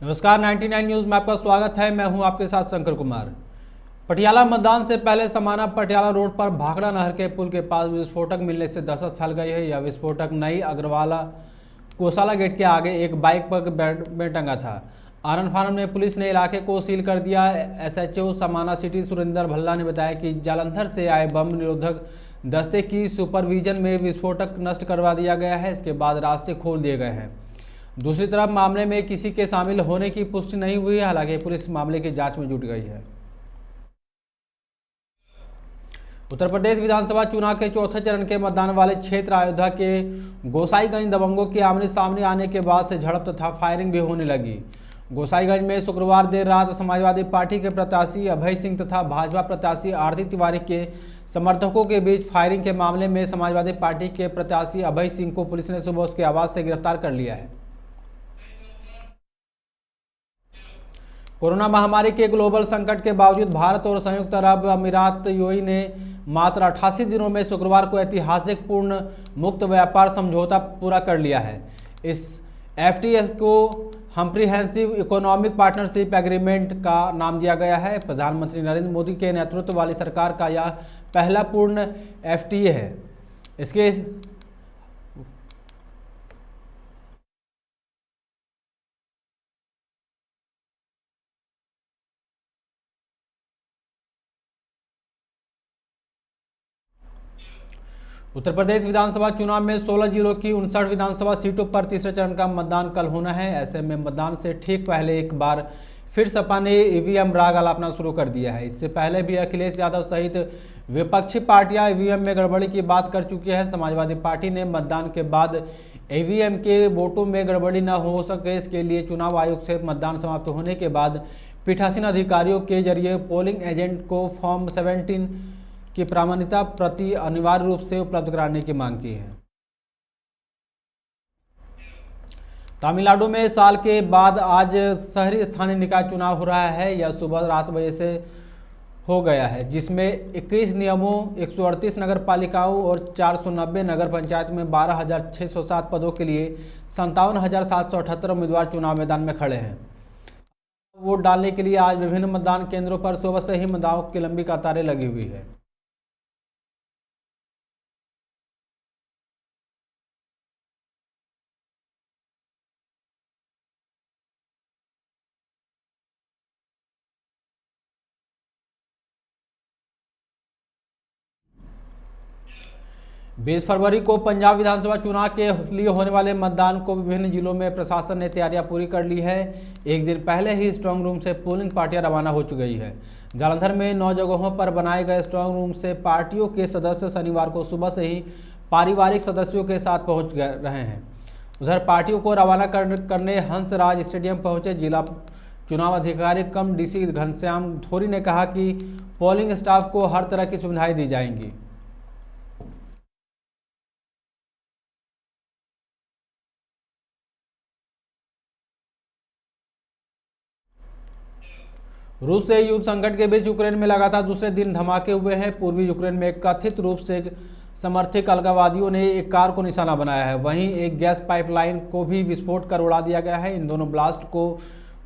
नमस्कार 99 न्यूज़ में आपका स्वागत है। मैं हूं आपके साथ शंकर कुमार। पटियाला मतदान से पहले समाना पटियाला रोड पर भाखड़ा नहर के पुल के पास विस्फोटक मिलने से दहशत फैल गई है। यह विस्फोटक नई अग्रवाला कोसाला गेट के आगे एक बाइक पर बेड में टंगा था। आनन फानन में पुलिस ने इलाके को सील कर दिया। एसएचओ समाना सिटी सुरेंद्र भल्ला ने बताया कि जालंधर से आए बम निरोधक दस्ते की सुपरविजन में विस्फोटक नष्ट करवा दिया गया है। इसके बाद रास्ते खोल दिए गए हैं। दूसरी तरफ मामले में किसी के शामिल होने की पुष्टि नहीं हुई है। हालांकि पुलिस मामले की जांच में जुट गई है। उत्तर प्रदेश विधानसभा चुनाव के चौथे चरण के मतदान वाले क्षेत्र अयोध्या के गोसाईगंज दबंगों के आमने सामने आने के बाद से झड़प तथा फायरिंग भी होने लगी। गोसाईगंज में शुक्रवार देर रात समाजवादी पार्टी के प्रत्याशी अभय सिंह तथा भाजपा प्रत्याशी आरती तिवारी के समर्थकों के बीच फायरिंग के मामले में समाजवादी पार्टी के प्रत्याशी अभय सिंह को पुलिस ने सुबह उसके आवास से गिरफ्तार कर लिया है। कोरोना महामारी के ग्लोबल संकट के बावजूद भारत और संयुक्त अरब अमीरात यूएई ने मात्र 88 दिनों में शुक्रवार को ऐतिहासिक पूर्ण मुक्त व्यापार समझौता पूरा कर लिया है। इस एफटीए को कॉम्प्रिहेंसिव इकोनॉमिक पार्टनरशिप एग्रीमेंट का नाम दिया गया है। प्रधानमंत्री नरेंद्र मोदी के नेतृत्व वाली सरकार का यह पहला पूर्ण एफटीए है। इसके उत्तर प्रदेश विधानसभा चुनाव में 16 जिलों की 59 विधानसभा सीटों पर तीसरे चरण का मतदान कल होना है। ऐसे में मतदान से ठीक पहले एक बार फिर सपा ने ईवीएम राग अलापना शुरू कर दिया है। इससे पहले भी अखिलेश यादव सहित विपक्षी पार्टियां ईवीएम में गड़बड़ी की बात कर चुकी है। समाजवादी पार्टी ने मतदान के बाद ईवीएम के वोटों में गड़बड़ी न हो सके, इसके लिए चुनाव आयोग से मतदान समाप्त होने के बाद पीठासीन अधिकारियों के जरिए पोलिंग एजेंट को फॉर्म 17 की प्रामाणिकता प्रति अनिवार्य रूप से उपलब्ध कराने की मांग की है। तमिलनाडु में साल के बाद आज शहरी स्थानीय निकाय चुनाव हो रहा है। यह सुबह 7 बजे से हो गया है, जिसमें 21 नियमों 138 नगर पालिकाओं और 490 नगर पंचायत में 12,607 पदों के लिए 57,778 उम्मीदवार चुनाव मैदान में खड़े हैं। वोट डालने के लिए आज विभिन्न मतदान केंद्रों पर सुबह से ही मतदाताओं की लंबी कतारें लगी हुई है। बीस फरवरी को पंजाब विधानसभा चुनाव के लिए होने वाले मतदान को विभिन्न जिलों में प्रशासन ने तैयारियां पूरी कर ली है। एक दिन पहले ही स्ट्रांग रूम से पोलिंग पार्टियां रवाना हो चुकी है। जालंधर में 9 जगहों पर बनाए गए स्ट्रांग रूम से पार्टियों के सदस्य शनिवार को सुबह से ही पारिवारिक सदस्यों के साथ पहुंच रहे हैं। उधर पार्टियों को रवाना करने हंसराज स्टेडियम पहुंचे जिला चुनाव अधिकारी कम डीसी घनश्याम धोरी ने कहा कि पोलिंग स्टाफ को हर तरह की सुविधाएं दी जाएंगी। रूस से युद्ध संकट के बीच यूक्रेन में लगातार दूसरे दिन धमाके हुए हैं। पूर्वी यूक्रेन में कथित रूप से समर्थित अलगाववादियों ने एक कार को निशाना बनाया है। वहीं एक गैस पाइपलाइन को भी विस्फोट कर उड़ा दिया गया है। इन दोनों ब्लास्ट को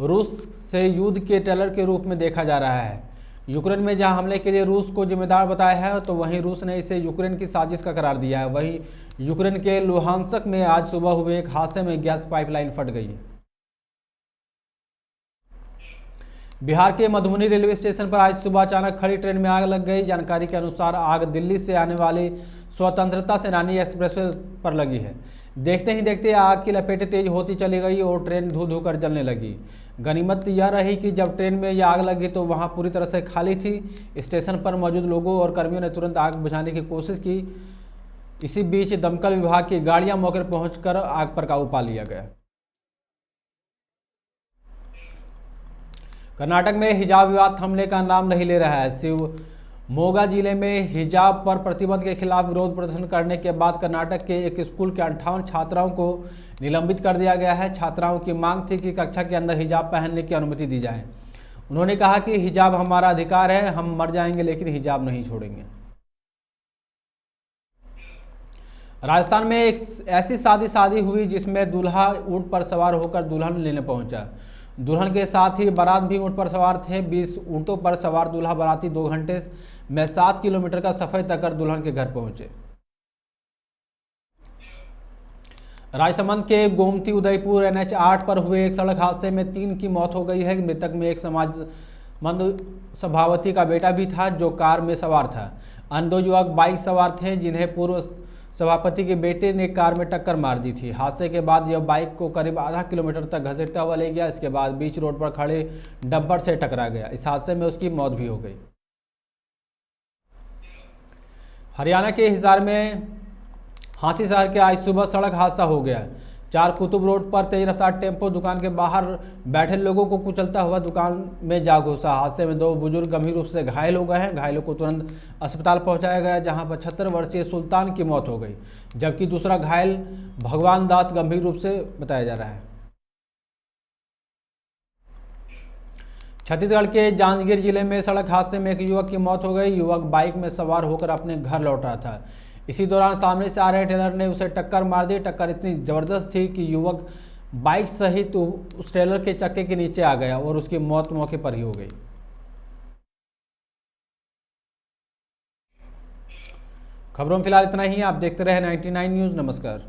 रूस से युद्ध के टेलर के रूप में देखा जा रहा है। यूक्रेन में जहां हमले के लिए रूस को जिम्मेदार बताया है, तो वहीं रूस ने इसे यूक्रेन की साजिश का करार दिया है। वहीं यूक्रेन के लुहांस्क में आज सुबह हुए एक हादसे में गैस पाइपलाइन फट गई है। बिहार के मधुबनी रेलवे स्टेशन पर आज सुबह अचानक खड़ी ट्रेन में आग लग गई। जानकारी के अनुसार आग दिल्ली से आने वाली स्वतंत्रता सेनानी एक्सप्रेसवे पर लगी है। देखते ही देखते आग की लपेटें तेज होती चली गई और ट्रेन धू धू कर जलने लगी। गनीमत यह रही कि जब ट्रेन में यह आग लगी तो वहां पूरी तरह से खाली थी। स्टेशन पर मौजूद लोगों और कर्मियों ने तुरंत आग बुझाने की कोशिश की। इसी बीच दमकल विभाग की गाड़ियां मौके पर पहुंचकर आग पर काबू पा लिया गया। कर्नाटक में हिजाब विवाद थमने का नाम नहीं ले रहा है। शिवमोगा जिले में हिजाब पर प्रतिबंध के खिलाफ विरोध प्रदर्शन करने के बाद कर्नाटक के एक स्कूल के 58 छात्राओं को निलंबित कर दिया गया है। छात्राओं की मांग थी कि कक्षा के अंदर हिजाब पहनने की अनुमति दी जाए। उन्होंने कहा कि हिजाब हमारा अधिकार है, हम मर जाएंगे लेकिन हिजाब नहीं छोड़ेंगे। राजस्थान में एक ऐसी शादी हुई जिसमें दूल्हा ऊंट पर सवार होकर दुल्हन लेने पहुंचा। दुल्हन के साथ ही बारात भी ऊंट पर सवार थे। 20 ऊंटों पर सवार दूल्हा बाराती 2 घंटे में 7 किलोमीटर का सफर तय कर दुल्हन के घर पहुंचे। राजसमंद के गोमती उदयपुर NH 8 पर हुए एक सड़क हादसे में 3 की मौत हो गई है। मृतक में एक समाजमंद सभापति का बेटा भी था जो कार में सवार था। अन्य 2 युवक बाइक सवार थे जिन्हें पूर्व सभापति के बेटे ने कार में टक्कर मार दी थी। हादसे के बाद यह बाइक को करीब आधा किलोमीटर तक घसीटता हुआ ले गया। इसके बाद बीच रोड पर खड़े डंपर से टकरा गया। इस हादसे में उसकी मौत भी हो गई। हरियाणा के हिसार में हांसी शहर के आज सुबह सड़क हादसा हो गया। 4 कुतुब रोड पर तेज रफ्तार टेम्पो दुकान के बाहर बैठे लोगों को कुचलता हुआ दुकान में जा घुसा। हादसे में 2 बुजुर्ग गंभीर रूप से घायल हो गए हैं। घायलों को तुरंत अस्पताल पहुंचाया गया जहां 75 वर्षीय सुल्तान की मौत हो गई, जबकि दूसरा घायल भगवान दास गंभीर रूप से बताया जा रहा है। छत्तीसगढ़ के जांजगीर जिले में सड़क हादसे में एक युवक की मौत हो गई। युवक बाइक में सवार होकर अपने घर लौट रहा था। इसी दौरान सामने से आ रहे ट्रेलर ने उसे टक्कर मार दी। टक्कर इतनी जबरदस्त थी कि युवक बाइक सहित उस ट्रेलर के चक्के के नीचे आ गया और उसकी मौत मौके पर ही हो गई। खबरों में फिलहाल इतना ही। आप देखते रहे 99 न्यूज़। नमस्कार।